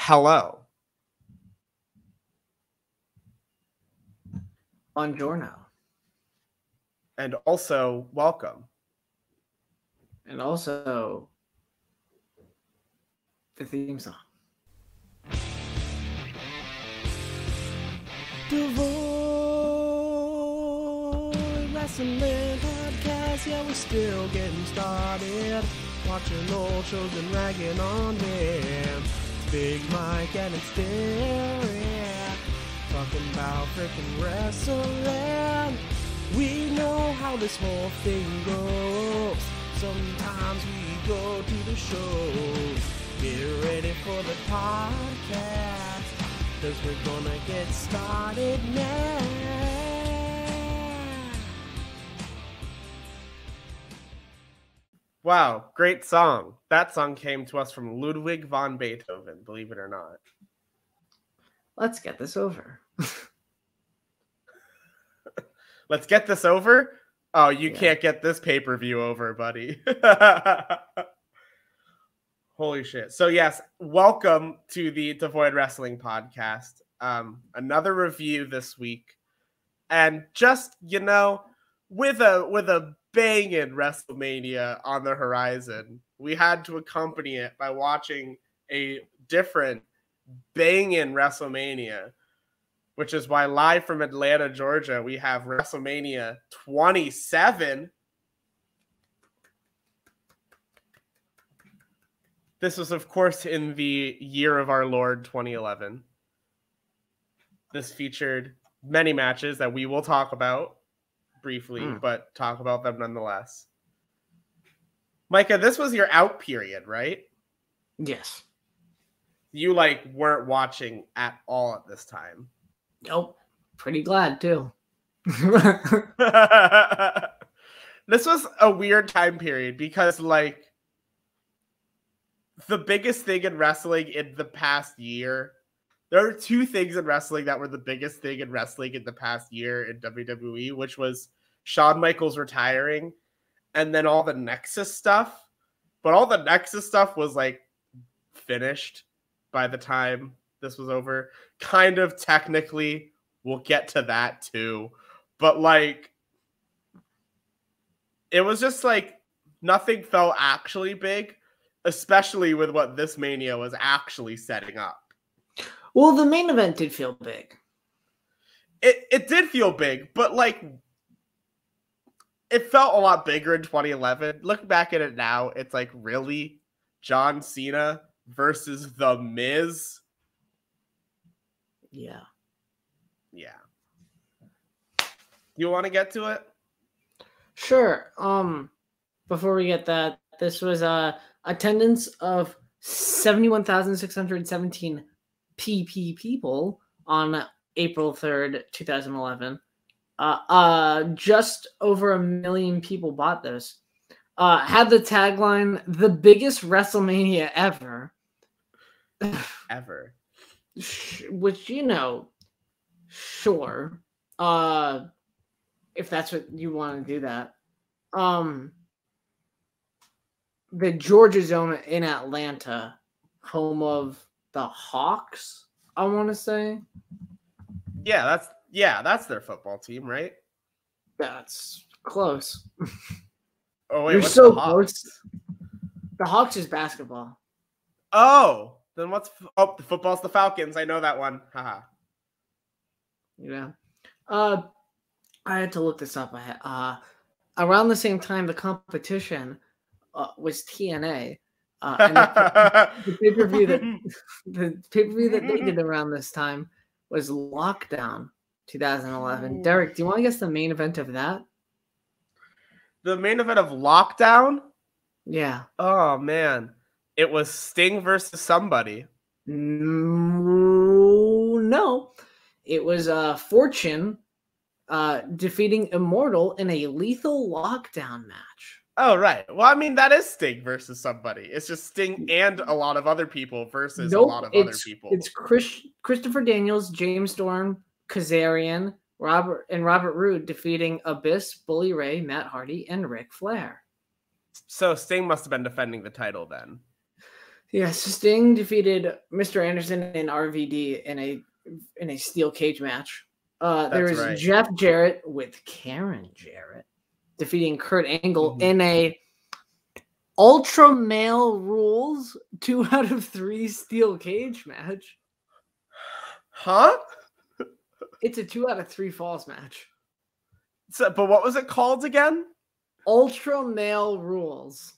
hello. Buongiorno. And also, welcome. And also, the theme song. Devoid Wrestling Podcast, yeah, we're still getting started. Watching old shows and ragging on them. It's Big Mike and it's Derrick, talking about freaking wrestling. We know how this whole thing goes. Sometimes we go to the shows. Get ready for the podcast, 'cause we're gonna get started now. Wow, great song. That song came to us from Ludwig von Beethoven, believe it or not. Let's get this over. Let's get this over? Oh, you can't get this pay-per-view over, buddy. Holy shit. So yes, welcome to the Devoid Wrestling Podcast. Another review this week. And just, with a banging WrestleMania on the horizon, we had to accompany it by watching a different banging WrestleMania, which is why live from Atlanta, Georgia, we have WrestleMania 27. This was, of course, in the year of our Lord 2011. This featured many matches that we will talk about briefly, but talk about them nonetheless. Micah, this was your out period, right? Yes. You weren't watching at all at this time. Nope. Pretty glad too. This was a weird time period because the biggest thing in wrestling in the past year, there are two things in wrestling that were the biggest thing in wrestling in the past year in WWE, which was Shawn Michaels retiring and then all the Nexus stuff. But all the Nexus stuff was finished by the time this was over. Kind of technically, we'll get to that too. But it was just nothing felt actually big, especially with what this Mania was actually setting up. Well, the main event did feel big. It did feel big, but it felt a lot bigger in 2011. Looking back at it now, it's really John Cena versus The Miz. Yeah. You want to get to it? Sure. Before we get that, this was attendance of 71,617 people on April 3rd, 2011. Just over 1 million people bought this. Had the tagline, "The biggest WrestleMania ever." Ever. Which, sure. If that's what you want to do that. The Georgia Zone in Atlanta, home of the Hawks, I want to say. Yeah, that's their football team, right? That's close. Oh wait, you're what's so the Hawks? close. The Hawks is basketball. Oh, then the football's the Falcons. I know that one. Haha. Yeah. I had to look this up. Around the same time, the competition was TNA. And the pay-per-view that they did around this time was Lockdown 2011. Derek, do you want to guess the main event of that? The main event of Lockdown? Yeah. Oh man, it was Sting versus somebody. No, it was Fortune defeating Immortal in a lethal lockdown match. Oh, right. Well, I mean, that is Sting versus somebody. It's just Sting and a lot of other people versus a lot of other people. It's Christopher Daniels, James Storm, Kazarian, Robert Roode defeating Abyss, Bully Ray, Matt Hardy, and Ric Flair. So Sting must have been defending the title then. Yeah, so Sting defeated Mr. Anderson and RVD in a steel cage match. There was right. Jeff Jarrett with Karen Jarrett defeating Kurt Angle in a Ultra Male Rules 2 out of 3 steel cage match. Huh? It's a 2 out of 3 falls match. So, but what was it called again? Ultra Male Rules.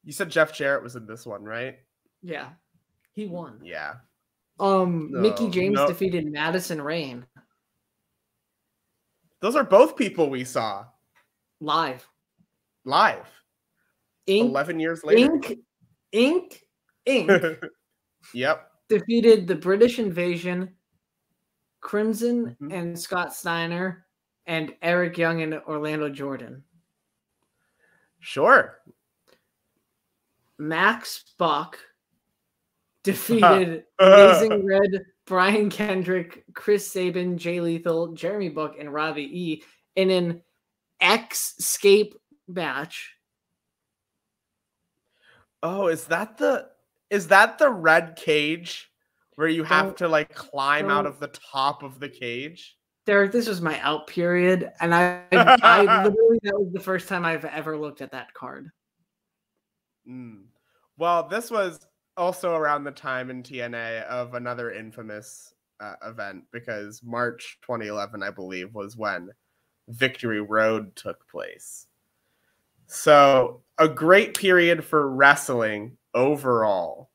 You said Jeff Jarrett was in this one, right? Yeah, he won. Yeah. Mickey James defeated Madison Rayne. Those are both people we saw live. Ink, 11 years later. Ink. Yep. Defeated the British Invasion, Crimson and Scott Steiner, and Eric Young and Orlando Jordan. Sure. Max Buck defeated Amazing Red, Brian Kendrick, Chris Sabin, Jay Lethal, Jeremy Book, and Robbie E. in an X-scape match. Oh, is that the red cage where you have to like climb out of the top of the cage? Derek, this was my out period, and I literally, that was the first time I've ever looked at that card. Well, this was also around the time in TNA of another infamous event, because March 2011, I believe, was when Victory Road took place. So a great period for wrestling overall.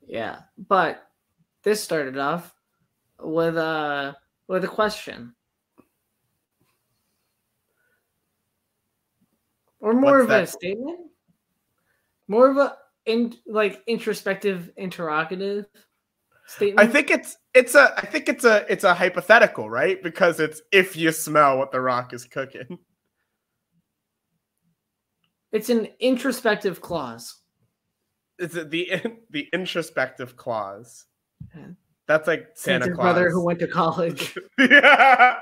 Yeah, but this started off with a question. Or more of a statement? More of a introspective, interrogative statement. I think it's a hypothetical, right? Because it's if you smell what The Rock is cooking. It's an introspective clause. It's the introspective clause. Yeah. That's like Santa Claus. Brother who went to college. Yeah.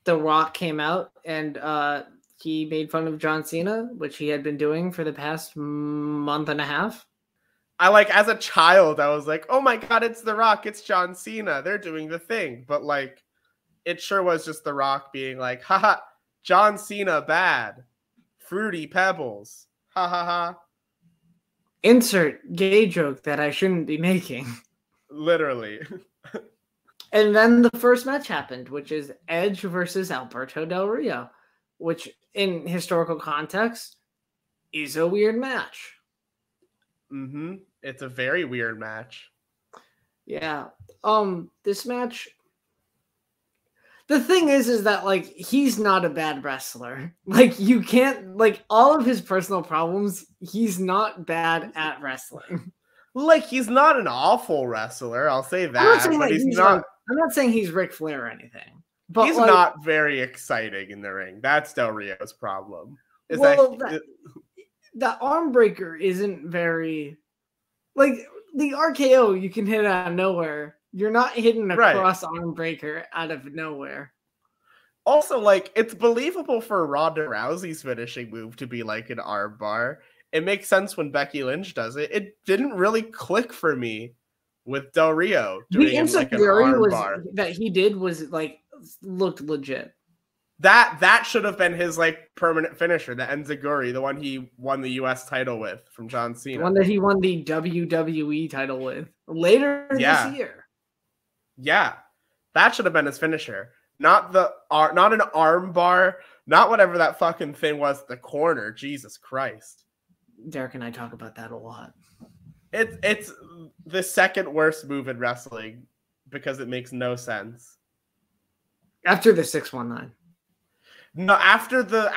The Rock came out and he made fun of John Cena, which he had been doing for the past month and a half. As a child, I was like, oh my God, it's The Rock. It's John Cena. They're doing the thing. But it sure was just The Rock being like, haha, John Cena bad. Fruity Pebbles. Ha ha ha. Insert gay joke that I shouldn't be making. Literally. And then the first match happened, which is Edge versus Alberto Del Rio, which in historical context is a weird match. It's a very weird match. Yeah. This match, the thing is that he's not a bad wrestler. You can't all of his personal problems, he's not bad at wrestling. He's not an awful wrestler, I'll say that. I'm not saying he's Ric Flair or anything. But he's not very exciting in the ring. That's Del Rio's problem. The arm breaker isn't very the RKO you can hit out of nowhere. You're not hitting a cross arm breaker out of nowhere. Also, it's believable for Ronda Rousey's finishing move to be an arm bar. It makes sense when Becky Lynch does it. It didn't really click for me with Del Rio doing the ensakuri that he did was looked legit. That should have been his permanent finisher, the enziguri, the one he won the US title with from John Cena. The one that he won the WWE title with later this year. Yeah. That should have been his finisher. Not an arm bar, not whatever that fucking thing was, the corner. Jesus Christ. Derek and I talk about that a lot. It's the second worst move in wrestling because it makes no sense. After the 619. No, after the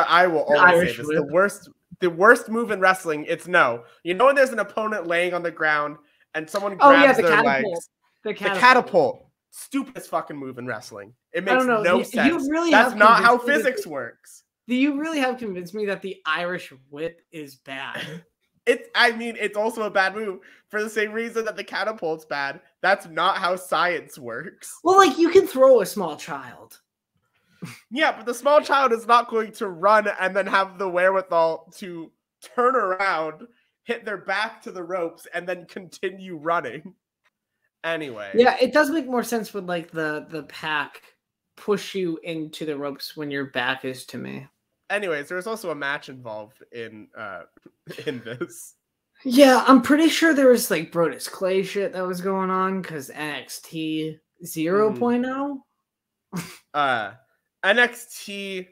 I will always say this. The worst move in wrestling, it's no. You know when there's an opponent laying on the ground and someone grabs their legs? The catapult. Stupidest fucking move in wrestling. It makes no sense. That's not how physics works. Do you really have convinced me that the Irish whip is bad? It's also a bad move for the same reason that the catapult's bad. That's not how science works. Well, you can throw a small child. Yeah, but the small child is not going to run and then have the wherewithal to turn around, hit their back to the ropes, and then continue running. Anyway. Yeah, it does make more sense with like the pack push you into the ropes when your back is to me. Anyways, there's also a match involved in this. Yeah, I'm pretty sure there was like Brodus Clay shit that was going on because NXT 0.0. NXT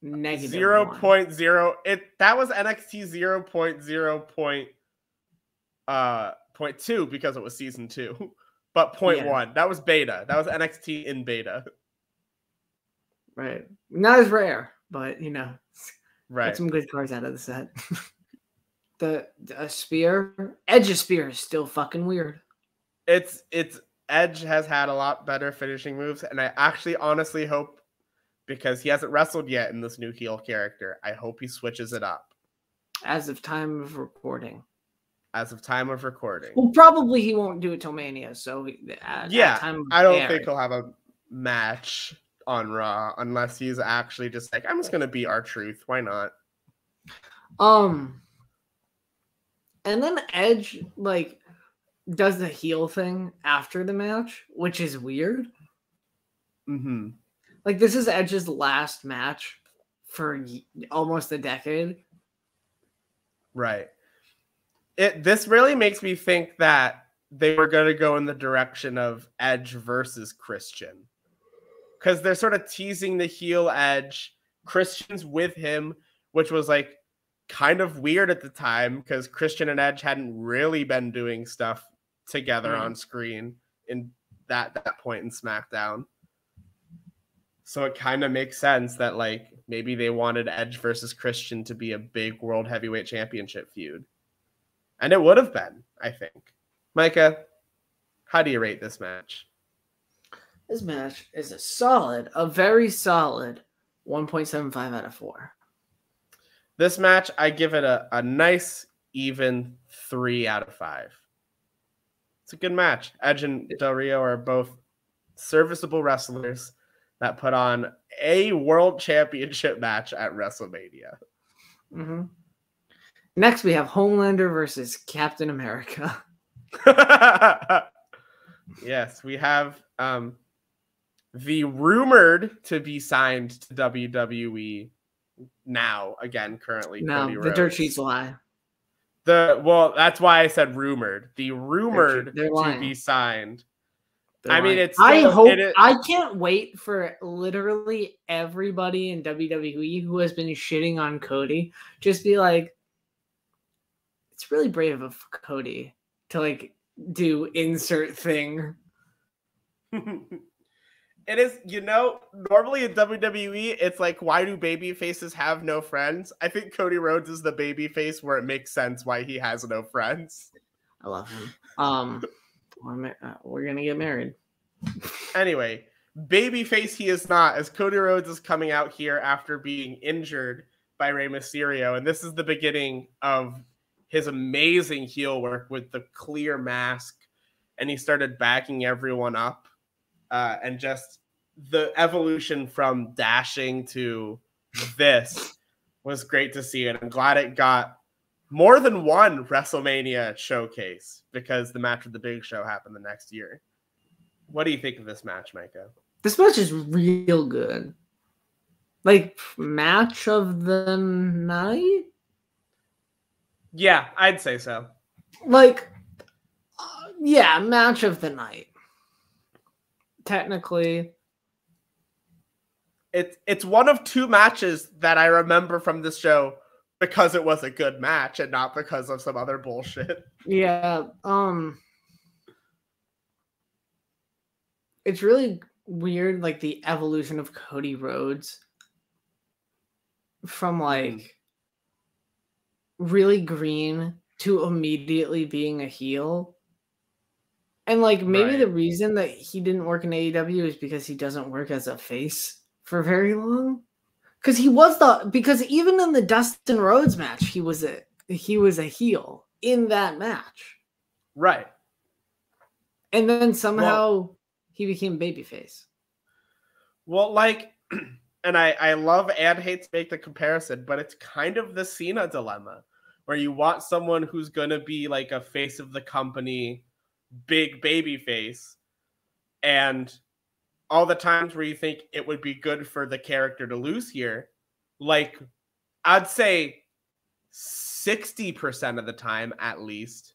Negative 0.0. That was NXT 0.2 because it was season 2. But 0.1. That was beta. That was NXT in beta. Right. Not as rare, but you know, right. Get some good cards out of the set. The spear, Edge's spear is still fucking weird. It's Edge has had a lot better finishing moves, and I actually honestly hope, because he hasn't wrestled yet in this new heel character, I hope he switches it up. As of time of recording. Well, probably he won't do it till Mania, so I don't think he'll have a match on Raw unless he's actually just like, I'm just gonna be R-Truth. Why not? And then Edge like does the heel thing after the match, which is weird. Mm-hmm. Like, this is Edge's last match for almost a decade. Right. This really makes me think that they were going to go in the direction of Edge versus Christian. Because they're sort of teasing the heel Edge. Christian's with him, which was like kind of weird at the time because Christian and Edge hadn't really been doing stuff together on screen in that point in SmackDown. So it kind of makes sense that like maybe they wanted Edge versus Christian to be a big World Heavyweight Championship feud. And it would have been, I think. Micah, how do you rate this match? This match is a very solid 1.75 out of 4. This match, I give it a nice, even 3 out of 5. It's a good match. Edge and Del Rio are both serviceable wrestlers that put on a world championship match at WrestleMania. Mm-hmm. Next, we have Homelander versus Captain America. Yes, we have the rumored to be signed to WWE now, again, currently. No, Cody the Rhodes. dirt sheets lie. That's why I said rumored. The rumored to be signed. I mean, it's still, I can't wait for literally everybody in WWE who has been shitting on Cody just be like, it's really brave of Cody to like do insert thing. It is, normally in WWE, it's like, why do baby faces have no friends? I think Cody Rhodes is the baby face where it makes sense why he has no friends. I love him. We're going to get married. Anyway, babyface he is not, as Cody Rhodes is coming out here after being injured by Rey Mysterio. And this is the beginning of his amazing heel work with the clear mask. And he started backing everyone up. And just the evolution from dashing to this was great to see. And I'm glad it got more than one WrestleMania showcase because the match with the Big Show happened the next year. What do you think of this match, Micah? This match is real good. Like, match of the night? Yeah, I'd say so. Like, yeah, match of the night. Technically. It's one of 2 matches that I remember from this show because it was a good match and not because of some other bullshit. Yeah, it's really weird, like the evolution of Cody Rhodes from like really green to immediately being a heel. And like maybe the reason that he didn't work in AEW is because he doesn't work as a face for very long. Because even in the Dustin Rhodes match, he was a heel in that match. Right. And then somehow he became babyface. Well, like and I love and hate to make the comparison, but it's kind of the Cena dilemma, where you want someone who's going to be like a face of the company, big baby face, and all the times where you think it would be good for the character to lose here, like I'd say 60% of the time at least,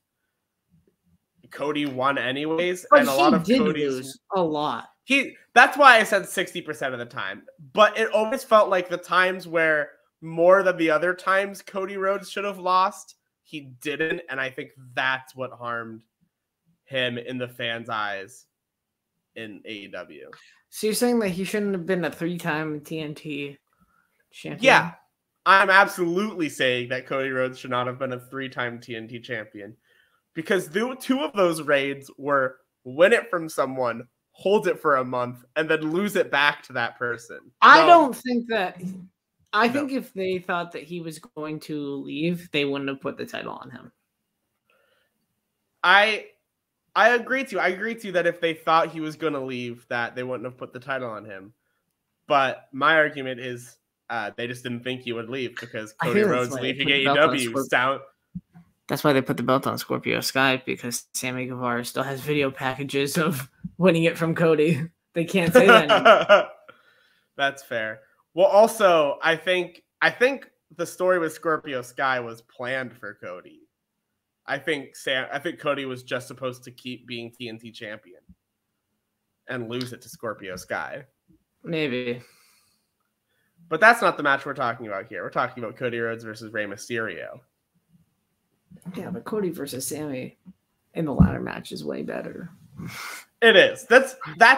Cody won anyways, but and a lot of did Cody's lose a lot. That's why I said 60% of the time. But it always felt like the times where more than the other times Cody Rhodes should have lost, he didn't, and I think that's what harmed him in the fans' eyes in AEW. So you're saying that he shouldn't have been a 3-time TNT champion? Yeah, I'm absolutely saying that Cody Rhodes should not have been a 3-time TNT champion, because two of those reigns were win it from someone, hold it for a month, and then lose it back to that person. I don't think that. I think if they thought that he was going to leave, they wouldn't have put the title on him. I agree to you. I agree to you that if they thought he was going to leave, that they wouldn't have put the title on him. But my argument is they just didn't think he would leave, because Cody Rhodes leaving AEW That's why they put the belt on Scorpio Sky, because Sammy Guevara still has video packages of winning it from Cody. They can't say that anymore. That's fair. Well, also, I think the story with Scorpio Sky was planned for Cody. I think Cody was just supposed to keep being TNT champion and lose it to Scorpio Sky. Maybe. But that's not the match we're talking about here. We're talking about Cody Rhodes versus Rey Mysterio. Yeah, but Cody versus Sammy in the ladder match is way better. It is. That's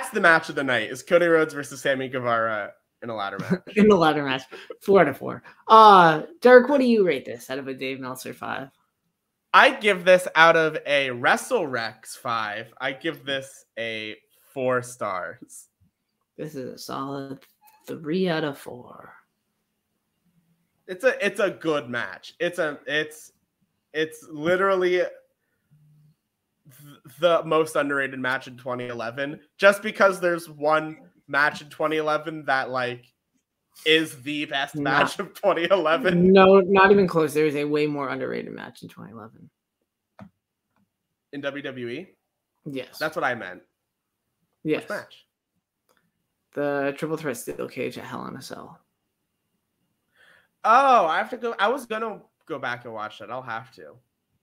the match of the night, is Cody Rhodes versus Sammy Guevara in a ladder match. In the ladder match. 4 out of 4. Derek, what do you rate this out of a Dave Meltzer 5? I give this, out of a WrestleRex 5, I give this a 4 stars. This is a solid 3 out of 4. It's a good match. It's literally the most underrated match in 2011, just because there's one match in 2011 that like is the best match of 2011. No, not even close. There is a way more underrated match in 2011 in WWE. Yes, that's what I meant. Yes, which match? The triple threat steel cage at Hell in a Cell. Oh, I have to go. I was gonna go back and watch that. I'll have to.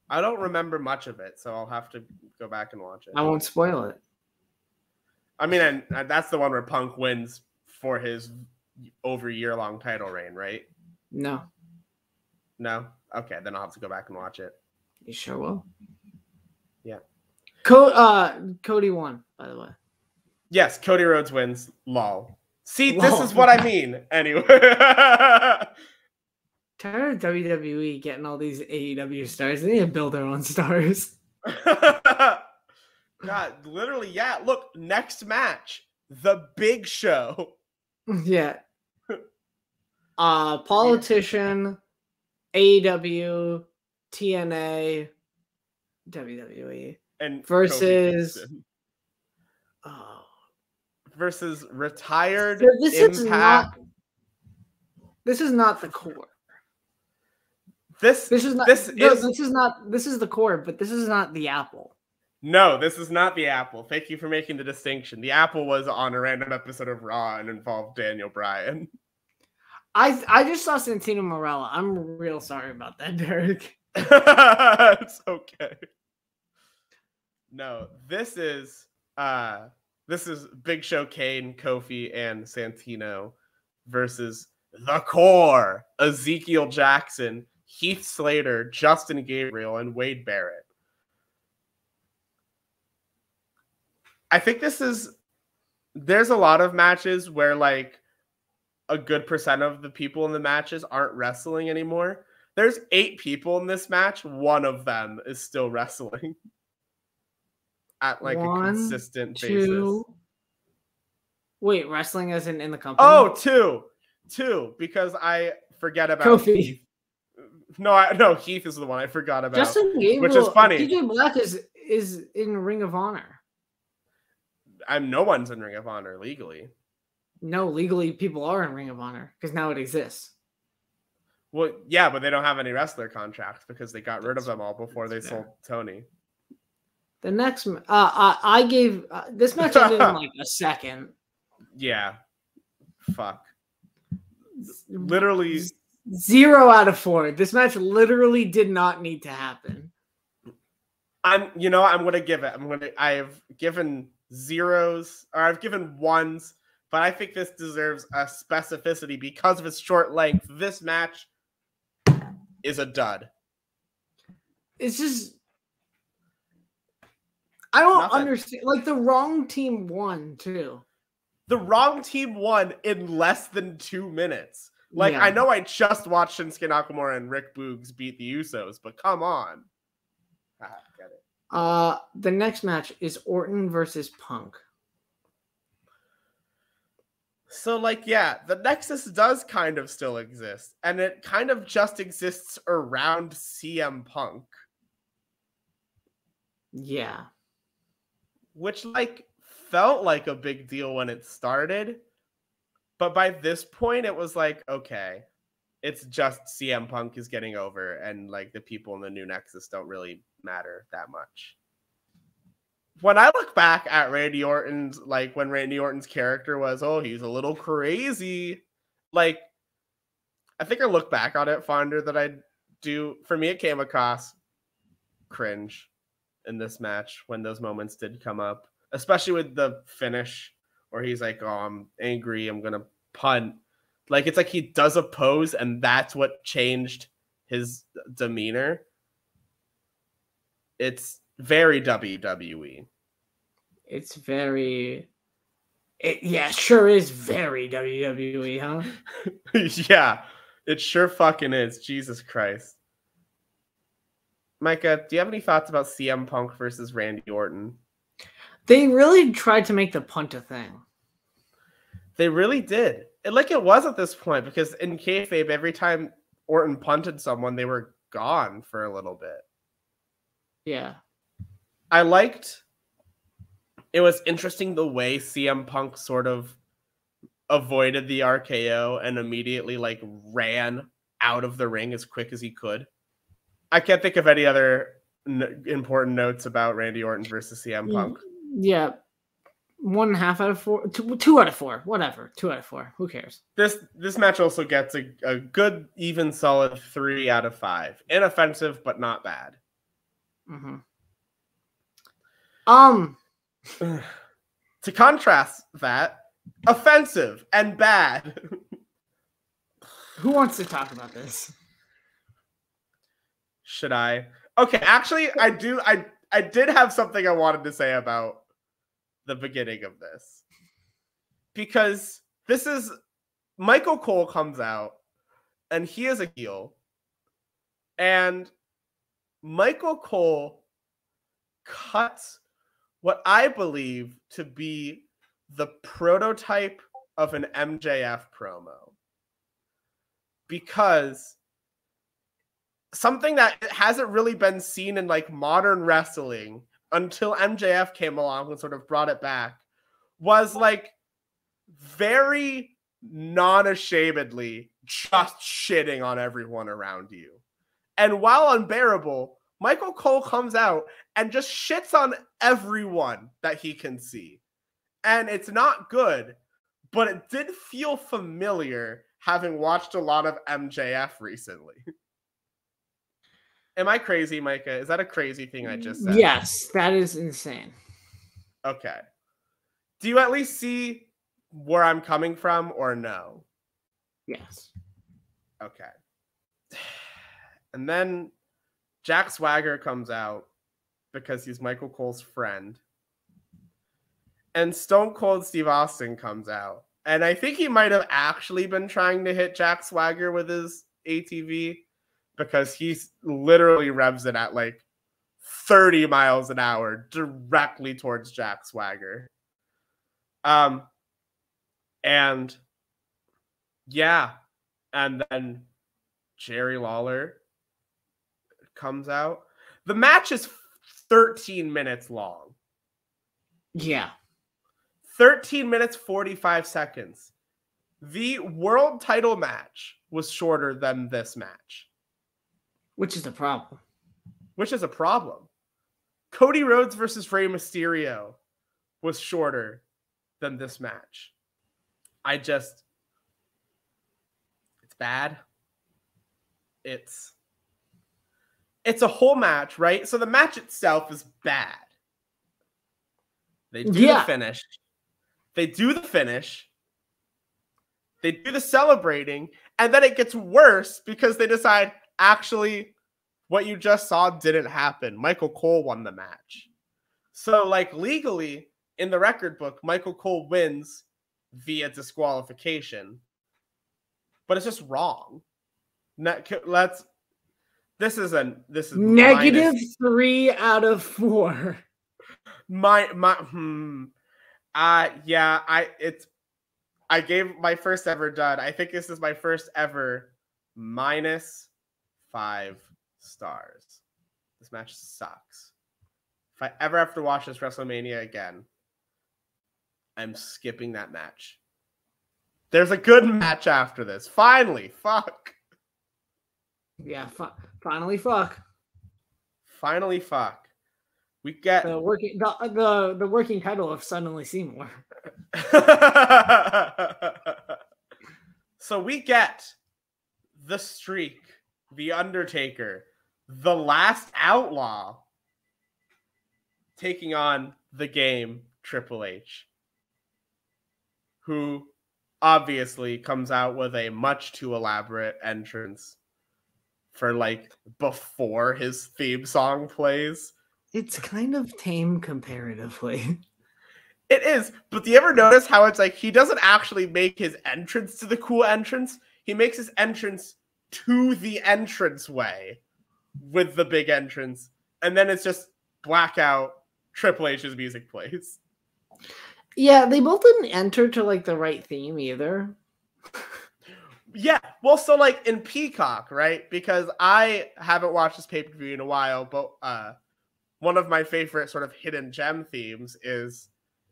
I don't remember much of it, so I'll have to go back and watch it. I won't spoil it. I mean, and that's the one where Punk wins for his over year-long title reign, right? No. Okay, then I'll have to go back and watch it. You sure will. Yeah. Cody won, by the way. Yes, Cody Rhodes wins. Lol. See, this is what I mean. Anyway. Tired of WWE getting all these AEW stars. They need to build their own stars. God, literally, yeah. Look, next match, The Big Show. Yeah. Politician, AEW, TNA, WWE, and versus versus retired Impact. This is not the core. This is the core, but this is not the apple. No, this is not the apple. Thank you for making the distinction. The apple was on a random episode of Raw and involved Daniel Bryan. I just saw Santino Marella. I'm real sorry about that, Derek. It's okay. No, this is Big Show, Kane, Kofi, and Santino versus the core: Ezekiel Jackson, Heath Slater, Justin Gabriel, and Wade Barrett. I think there's a lot of matches where like a good percent of the people in the matches aren't wrestling anymore. There's 8 people in this match. One of them is still wrestling at like a consistent basis. Wait, wrestling isn't in the company? Oh, two, because I forget about Kofi. Heath. No, Heath is the one I forgot about. Justin Gabriel, which is funny. DJ Black is in Ring of Honor. No one's in Ring of Honor legally. No, legally people are in Ring of Honor because now it exists. Well, yeah, but they don't have any wrestler contracts because they got rid of them all before they sold Tony. The next, I gave this match ended in like a second. Yeah, fuck. Literally 0 out of 4. This match literally did not need to happen. I'm gonna give it. I've given 0s, or I've given 1s, but I think this deserves a specificity because of its short length. This match is a dud. It's just, I don't understand. Like, the wrong team won too. The wrong team won in less than 2 minutes. Like, yeah. I know I just watched Shinsuke Nakamura and Rick Boogs beat the Usos, but come on. Get it. The next match is Orton versus Punk. So, like, yeah, the Nexus does kind of still exist, and it kind of just exists around CM Punk. Yeah. Which, like, felt like a big deal when it started, but by this point, it was like, okay, it's just CM Punk is getting over, and, like, the people in the new Nexus don't really matter that much. When I look back at Randy Orton's, like, when Randy Orton's character was, oh, he's a little crazy, like, I think I look back on it fonder than I do. For me, it came across cringe in this match when those moments did come up, especially with the finish where he's like, oh, I'm angry, I'm going to punt. Like, it's like he does a pose, and that's what changed his demeanor. It's very WWE. It's very... yeah, sure is very WWE, huh? Yeah, it sure fucking is. Jesus Christ. Micah, do you have any thoughts about CM Punk versus Randy Orton? They really tried to make the punt a thing. They really did. It was at this point, because in kayfabe, every time Orton punted someone, they were gone for a little bit. Yeah. I liked... It was interesting the way CM Punk sort of avoided the RKO and immediately, like, ran out of the ring as quick as he could. I can't think of any other important notes about Randy Orton versus CM Punk. Yeah. 1.5 out of 4. 2 out of 4. Whatever. 2 out of 4. Who cares? This match also gets a good, even, solid 3 out of 5. Inoffensive, but not bad. Mm-hmm. To contrast that, offensive and bad. Who wants to talk about this? Should I? Okay, actually, I do. I did have something I wanted to say about the beginning of this. Because this is... Michael Cole comes out, and he is a heel. And Michael Cole cuts what I believe to be the prototype of an MJF promo. Because something that hasn't really been seen in, like, modern wrestling until MJF came along and sort of brought it back was, like, very non-ashamedly just shitting on everyone around you. And while unbearable, Michael Cole comes out and just shits on everyone that he can see. And it's not good, but it did feel familiar having watched a lot of MJF recently. Am I crazy, Micah? Is that a crazy thing I just said? Yes, that is insane. Okay. Do you at least see where I'm coming from, or no? Yes. Okay. And then Jack Swagger comes out because he's Michael Cole's friend. And Stone Cold Steve Austin comes out. And I think he might have actually been trying to hit Jack Swagger with his ATV, because he literally revs it at like 30 miles an hour directly towards Jack Swagger. And yeah. And then Jerry Lawler comes out. The match is 13 minutes long. Yeah. 13 minutes, 45 seconds. The world title match was shorter than this match. Which is the problem. Which is a problem. Cody Rhodes versus Rey Mysterio was shorter than this match. It's bad. It's a whole match, right? So the match itself is bad. They do the finish. They do the finish. They do the celebrating. And then it gets worse because they decide, actually, what you just saw didn't happen. Michael Cole won the match. So, like, legally, in the record book, Michael Cole wins via disqualification. But it's just wrong. This is negative -3 out of 4. I gave my first ever dud. I think this is my first ever -5 stars. This match sucks. If I ever have to watch this WrestleMania again, I'm skipping that match. There's a good match after this. Finally, fuck. Yeah, finally, fuck. Finally, fuck. We get the working title of Suddenly Seymour. So we get the Streak, the Undertaker, the Last Outlaw taking on the Game, Triple H, who obviously comes out with a much too elaborate entrance for like before his theme song plays. It's kind of tame comparatively. It is, but do you ever notice how it's like he doesn't actually make his entrance to the cool entrance? He makes his entrance to the entranceway with the big entrance, and then it's just blackout. Triple H's music plays. Yeah, they both didn't enter to like the right theme either. Yeah, well, so like in Peacock, right? Because I haven't watched this pay-per-view in a while, but one of my favorite sort of hidden gem themes is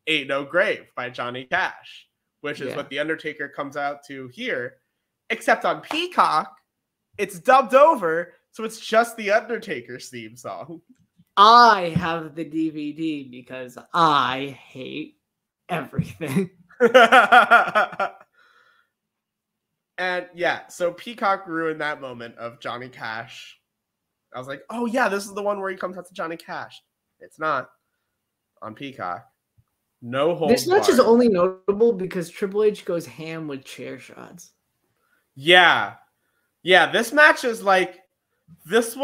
Ain't No Grave by Johnny Cash, which is what The Undertaker comes out to here. Except on Peacock, it's dubbed over, so it's just The Undertaker's theme song. I have the DVD because I hate everything. And yeah, so Peacock ruined that moment of Johnny Cash. I was like, oh yeah, this is the one where he comes out to Johnny Cash. It's not on Peacock. No holds This match barred. is only notable because Triple H goes ham with chair shots. Yeah. Yeah, this match is like, this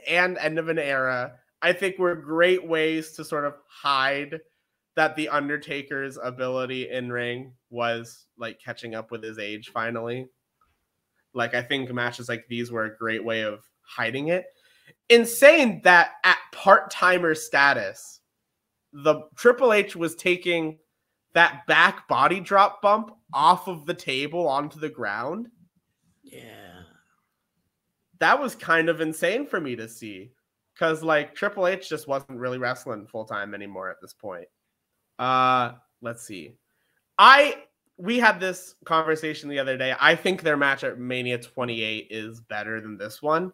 and End of an Era, I think were great ways to sort of hide that The Undertaker's ability in ring was like catching up with his age finally. Like, I think matches like these were a great way of hiding it. Insane that at part-timer status, the Triple H was taking that back body drop bump off of the table onto the ground. Yeah. That was kind of insane for me to see. Because, like, Triple H just wasn't really wrestling full-time anymore at this point. Let's see. We had this conversation the other day. I think their match at Mania 28 is better than this one.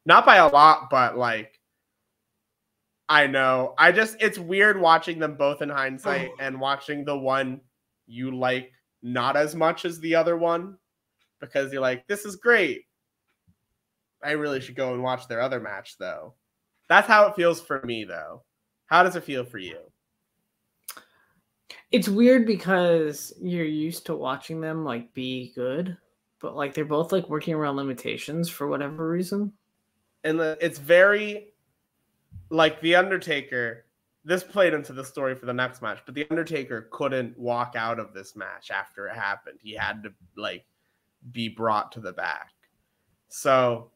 Not by a lot, but like, I know. It's weird watching them both in hindsight and watching the one you like not as much as the other one because you're like, this is great. I really should go and watch their other match though. That's how it feels for me though. How does it feel for you? It's weird because you're used to watching them like be good, but like they're both like working around limitations for whatever reason. And it's very like The Undertaker. This played into the story for the next match, but The Undertaker couldn't walk out of this match after it happened. He had to like be brought to the back. So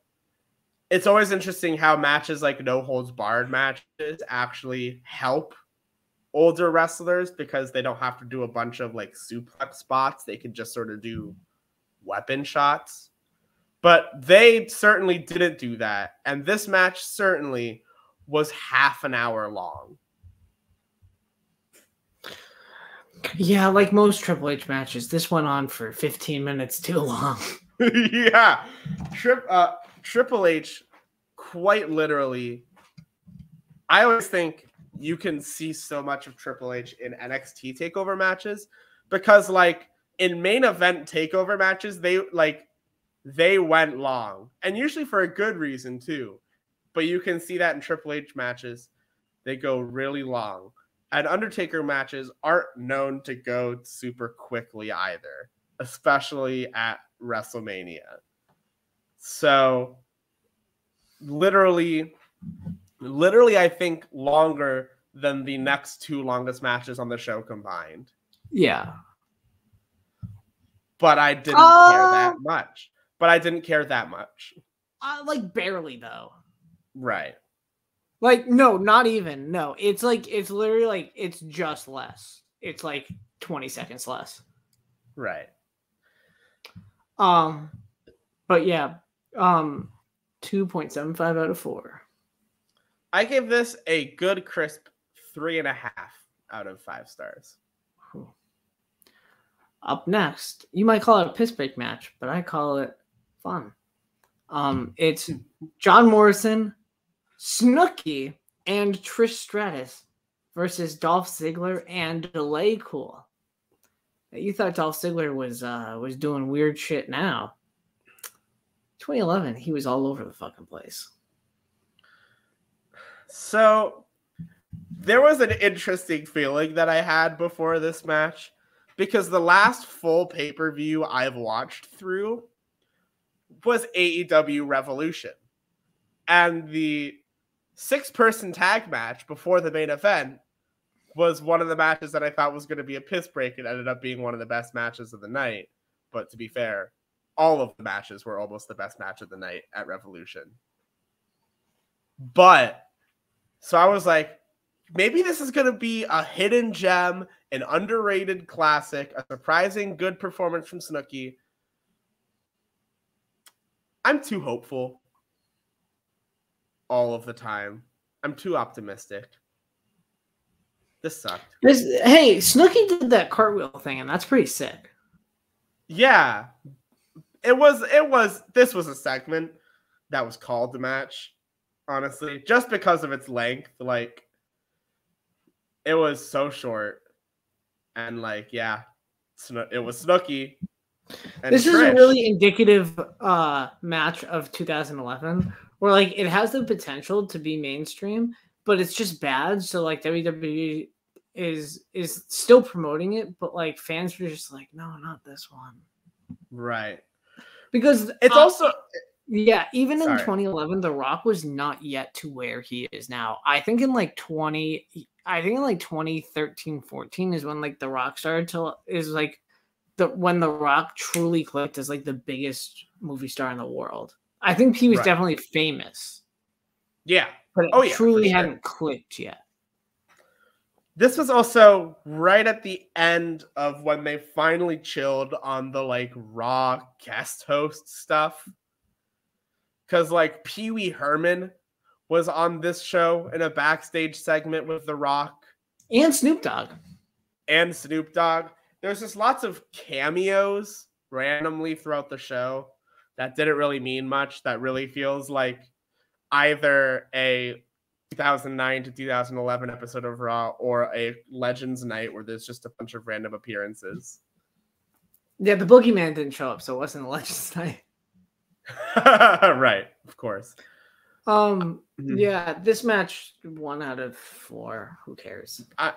it's always interesting how matches like no holds barred matches actually help older wrestlers because they don't have to do a bunch of like suplex spots. They can just sort of do weapon shots. But they certainly didn't do that. And this match certainly was half an hour long. Yeah, like most Triple H matches, this went on for 15 minutes too long. Yeah. Triple H, quite literally, I always think you can see so much of Triple H in NXT takeover matches because, like, in main event takeover matches, they went long, and usually for a good reason too. But you can see that in Triple H matches, they go really long. And Undertaker matches aren't known to go super quickly either, especially at WrestleMania. So literally, I think longer than the next two longest matches on the show combined. Yeah. But I didn't care that much. Like barely though. Right. Like, no, not even. No, it's literally like, it's just less. It's like 20 seconds less. Right. But yeah, 2.75 out of 4. I gave this a good crisp 3.5 out of 5 stars. Up next, you might call it a piss break match, but I call it fun. It's John Morrison, Snooki, and Trish Stratus versus Dolph Ziggler and Delay Cool. You thought Dolph Ziggler was doing weird shit now. 2011, he was all over the fucking place. So there was an interesting feeling that I had before this match because the last full pay-per-view I've watched through was AEW Revolution. And the 6-person tag match before the main event was one of the matches that I thought was going to be a piss break. It ended up being one of the best matches of the night. But to be fair, all of the matches were almost the best match of the night at Revolution. But so I was like, maybe this is going to be a hidden gem, an underrated classic, a surprising good performance from Snooki. I'm too hopeful all of the time. I'm too optimistic. This sucked. Hey, Snooki did that cartwheel thing, and that's pretty sick. Yeah. This was a segment that was called the match, honestly, just because of its length. Like, it was so short. And, like, yeah, it was Snooki. This is a really indicative match of 2011 where, like, it has the potential to be mainstream, but it's just bad. So, like, WWE is still promoting it, but, like, fans are just like, no, not this one. Right. Because it's also... Yeah, even in 2011, The Rock was not yet to where he is now. I think in like 2013, 14 is when like The Rock started to when The Rock truly clicked as like the biggest movie star in the world. I think he was definitely famous. Yeah. But it truly hadn't clicked yet. This was also right at the end of when they finally chilled on the like Raw guest host stuff. Because, like, Pee Wee Herman was on this show in a backstage segment with The Rock. And Snoop Dogg. There's just lots of cameos randomly throughout the show that didn't really mean much. That really feels like either a 2009 to 2011 episode of Raw or a Legends Night where there's just a bunch of random appearances. Yeah, the Boogeyman didn't show up, so it wasn't a Legends Night. Right, of course. Yeah, this match 1 out of 4. Who cares? I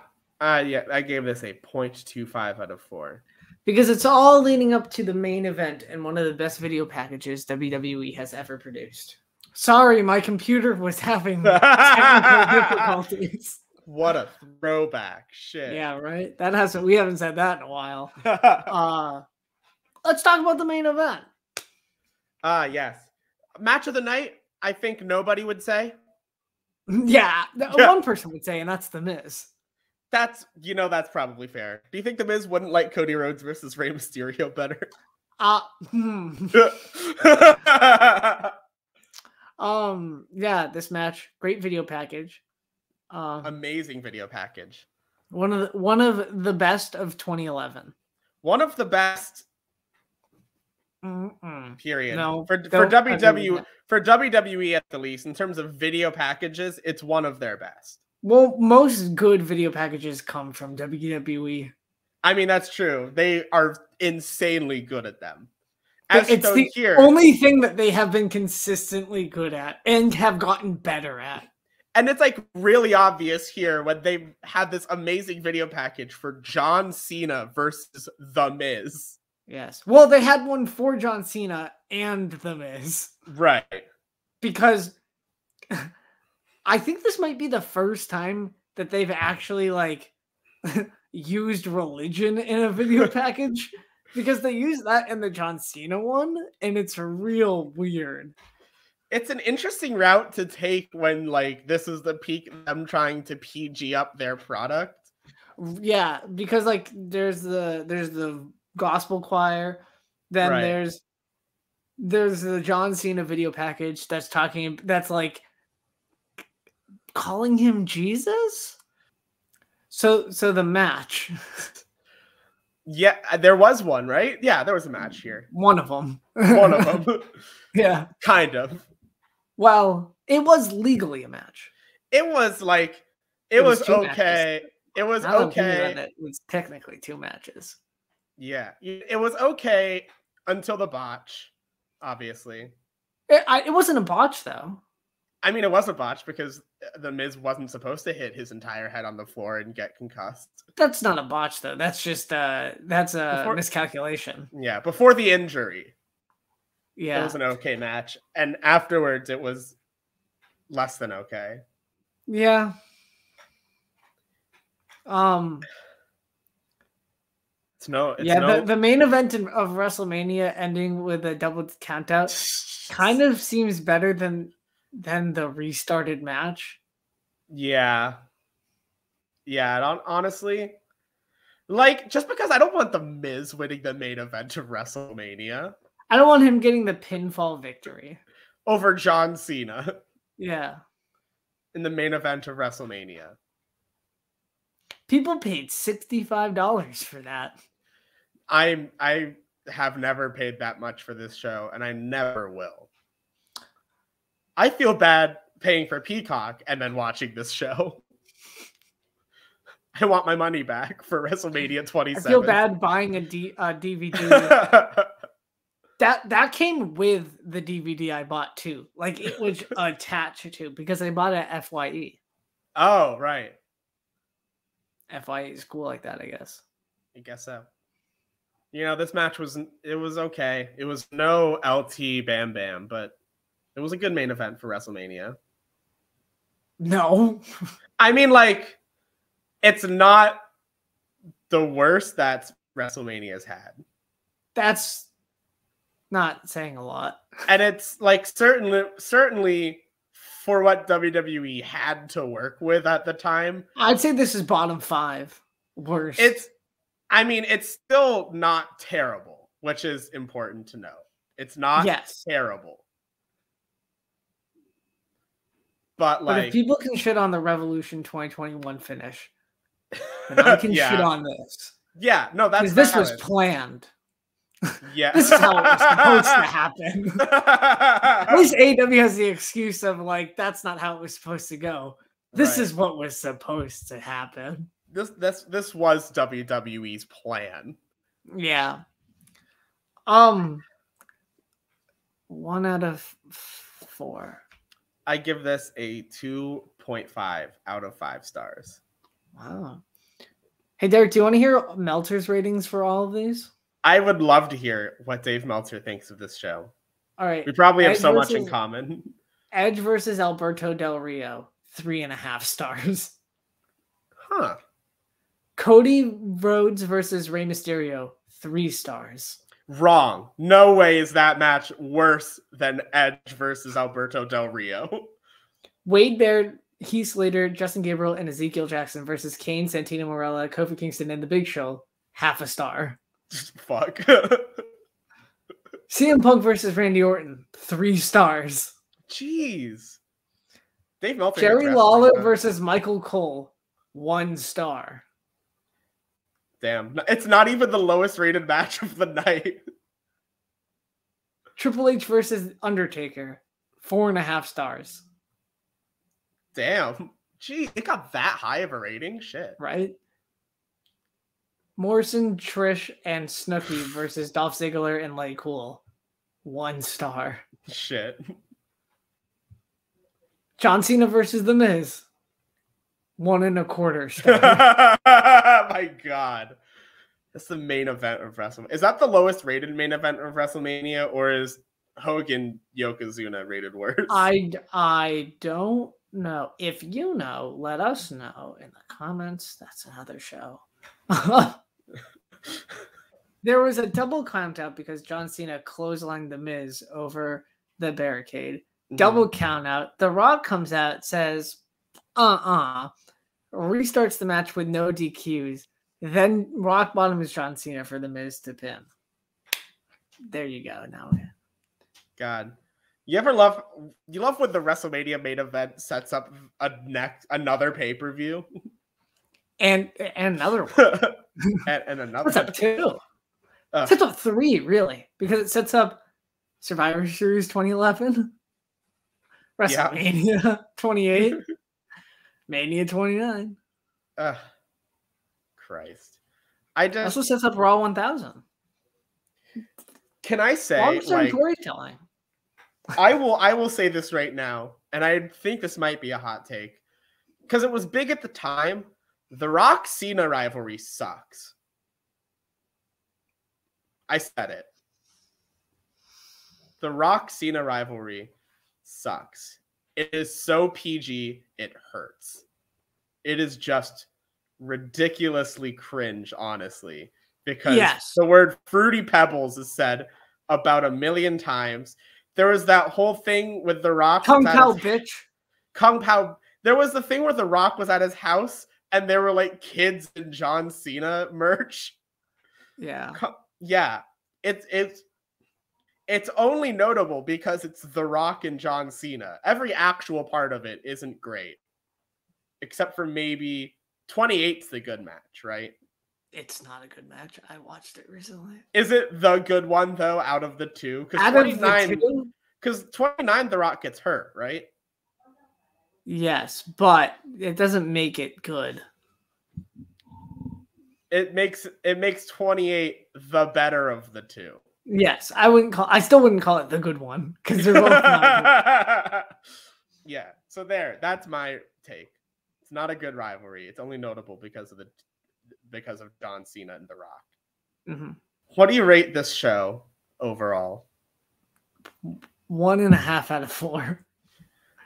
gave this a 0.25 out of 4 because it's all leading up to the main event and one of the best video packages WWE has ever produced. Sorry, my computer was having technical difficulties. What a throwback! Shit. Yeah, right. We haven't said that in a while. Let's talk about the main event. Yes. Match of the night, I think nobody would say. Yeah, one person would say, and that's The Miz. That's probably fair. Do you think The Miz wouldn't like Cody Rhodes versus Rey Mysterio better? Yeah, this match, great video package. Amazing video package. One of the best of 2011. One of the best. Period. No, for WWE at the least, in terms of video packages, it's one of their best. Well, most good video packages come from WWE. I mean, that's true. They are insanely good at them. It's the only thing that they have been consistently good at and have gotten better at. And it's like really obvious here when they had this amazing video package for John Cena versus The Miz. Yes. Well, they had one for John Cena and The Miz. Right. Because I think this might be the first time that they've actually like used religion in a video package, because they use that in the John Cena one and it's real weird. It's an interesting route to take when like this is the peak of them trying to PG up their product. Yeah, because like there's the gospel choir, then there's the John Cena video package that's like calling him Jesus. So the match. Yeah, there was one, right? Yeah, there was a match here. One of them. One of them. Yeah. Kind of. Well, it was legally a match. It was like it was okay. Matches. It was okay. It was technically 2 matches. Yeah, it was okay until the botch, obviously. It wasn't a botch, though. I mean, it was a botch because The Miz wasn't supposed to hit his entire head on the floor and get concussed. That's not a botch, though. That's just that's a miscalculation. Yeah, before the injury. Yeah. It was an okay match. And afterwards, it was less than okay. Yeah. The main event of WrestleMania ending with a double countout kind of seems better than the restarted match. Yeah. Honestly, like, just because I don't want The Miz winning the main event of WrestleMania. I don't want him getting the pinfall victory over John Cena. Yeah. In the main event of WrestleMania. People paid $65 for that. I have never paid that much for this show, and I never will. I feel bad paying for Peacock and then watching this show. I want my money back for WrestleMania 27. I feel bad buying a DVD. That came with the DVD I bought too. Like it was attached to, because I bought it at FYE. Oh, right. FYE is cool like that, I guess. I guess so. You know, this match was okay. It was no LT Bam Bam, but it was a good main event for WrestleMania. No. I mean, like, it's not the worst that WrestleMania's had. That's not saying a lot. And it's like certainly for what WWE had to work with at the time. I'd say this is bottom 5 worst. It's still not terrible, which is important to know. It's not terrible. But if people can shit on the Revolution 2021 finish, then I can shit on this. Yeah, no, that's this was planned. Yeah. This is how it was supposed to happen. At least AEW has the excuse of like, that's not how it was supposed to go. This is what was supposed to happen. This was WWE's plan. Yeah. 1 out of 4. I give this a 2.5 out of 5 stars. Wow. Hey, Derek, do you want to hear Meltzer's ratings for all of these? I would love to hear what Dave Meltzer thinks of this show. All right. We probably have so much in common. Edge versus Alberto Del Rio, 3.5 stars. Huh. Cody Rhodes versus Rey Mysterio, 3 stars. Wrong. No way is that match worse than Edge versus Alberto Del Rio. Wade Baird, Heath Slater, Justin Gabriel, and Ezekiel Jackson versus Kane, Santino Marella, Kofi Kingston, and The Big Show, 0.5 star. Fuck. CM Punk versus Randy Orton, 3 stars. Jeez. Dave Meltzer. Jerry Lawler versus Michael Cole, 1 star. Damn. It's not even the lowest rated match of the night. Triple H versus Undertaker, 4.5 stars. Damn. Gee, it got that high of a rating? Shit. Right? Morrison, Trish, and Snooki versus Dolph Ziggler and Lay Cool. 1 star. Shit. John Cena versus The Miz. 1.25 star. My God. That's the main event of WrestleMania. Is that the lowest rated main event of WrestleMania, or is Hogan Yokozuna rated worse? I don't know. If you know, let us know in the comments. That's another show. There was a double count out because John Cena clotheslined The Miz over the barricade. Double count out. The Rock comes out, says, restarts the match with no DQs. Then rock bottom is John Cena for The Miz to pin. There you go. Now, God, you love when the WrestleMania main event sets up another pay-per-view and another one and another. Sets up 2. Sets up 3 really, because it sets up Survivor Series 2011, WrestleMania 28, Mania 29. Christ. Also sets up Raw 1000. Can I say, long-term storytelling? I will say this right now, and I think this might be a hot take, because it was big at the time. The Rock Cena rivalry sucks. I said it. The Rock Cena rivalry sucks. It is so PG, it hurts. It is just ridiculously cringe, honestly, because the word Fruity Pebbles is said about 1 million times. There was that whole thing with The Rock. Kung Pao, bitch. Kung Pao. There was the thing where The Rock was at his house and there were like kids in John Cena merch. Yeah. Yeah. It's only notable because it's The Rock and John Cena. Every actual part of it isn't great. Except for maybe 28's the good match, right? It's not a good match. I watched it recently. Is it the good one though out of the 2? Because 29 The Rock gets hurt, right? Yes, but it doesn't make it good. It makes 28 the better of the 2. Yes, I still wouldn't call it the good one because they're both not good. Yeah, so that's my take. It's not a good rivalry. It's only notable because of John Cena and The Rock. Mm-hmm. What do you rate this show overall? 1.5 out of 4.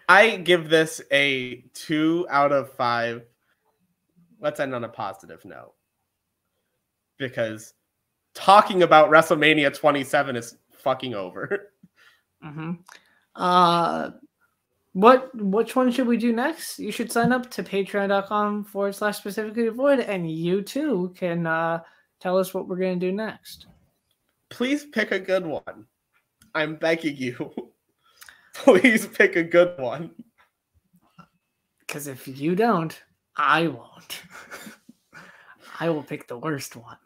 I give this a 2 out of 5. Let's end on a positive note, because talking about WrestleMania 27 is fucking over. Mm-hmm. Which one should we do next? You should sign up to patreon.com/specifically Devoid, and you too can tell us what we're going to do next. Please pick a good one. I'm begging you. Please pick a good one. Because if you don't, I won't. I will pick the worst one.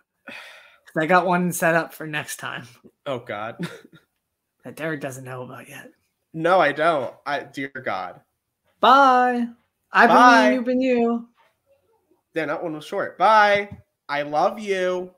I got one set up for next time. Oh, God. That Derrick doesn't know about yet. No, I don't. Dear God. Bye. I've been me and you've been you. Damn, that one was short. Bye. I love you.